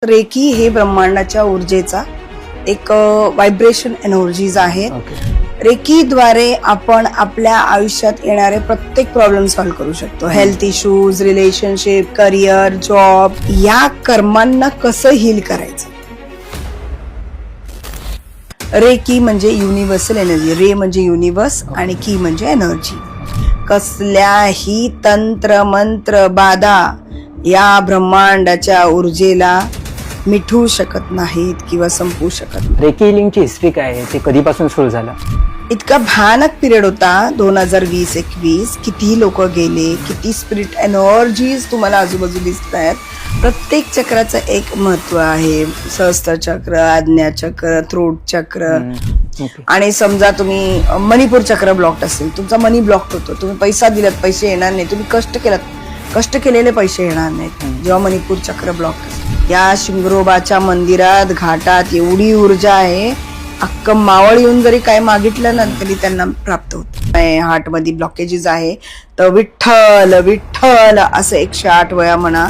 Recce हे ब्रह्मांडाच्या ऊर्जेचा एक व्हायब्रेशन एनर्जीज आहेत. रेकीद्वारे आपण आपल्या आयुष्यात येणारे प्रत्येक प्रॉब्लेम सॉल्व्ह करू शकतो. Health issues, relationship, career, job, या कर्मांना कसं हील करायचं. रेकी म्हणजे युनिव्हर्सल एनर्जी. रे म्हणजे युनिव्हर्स आणि की म्हणजे एनर्जी. कसल्याही तंत्र मंत्र बाधा या ब्रह्मांडाच्या ऊर्जेला मिटवू शकत नाहीत किंवा संपवू शकत नाहीत. रेकी हिलिंगची हिस्ट्री काय आहे, ते कधीपासून सुरू झालं? इतका भयानक पिरियड होता 2020-21. किती लोक गेले, किती स्पिरिट एनर्जीज तुम्हाला आजूबाजू दिसत आहेत. प्रत्येक चक्राचं एक महत्व आहे. सहस्त्र चक्र, आज्ञा चक्र, थ्रोट चक्र. आणि समजा तुम्ही मणिपूर चक्र ब्लॉक असेल, तुमचा मनी ब्लॉक होतो, तुम्ही पैसा दिलात, पैसे येणार नाही, तुम्ही कष्ट केलेले पैसे येणार नाहीत जेव्हा मणिपूर चक्र ब्लॉक असेल. या शिंगरोबाच्या मंदिरात घाटात एवढी ऊर्जा आहे, अक्क मावळ येऊन जरी काय मागितलं ना तरी त्यांना प्राप्त होत. हार्ट मध्ये ब्लॉकेजेस आहे तर विठ्ठल विठ्ठल असं 108 वेळा म्हणा.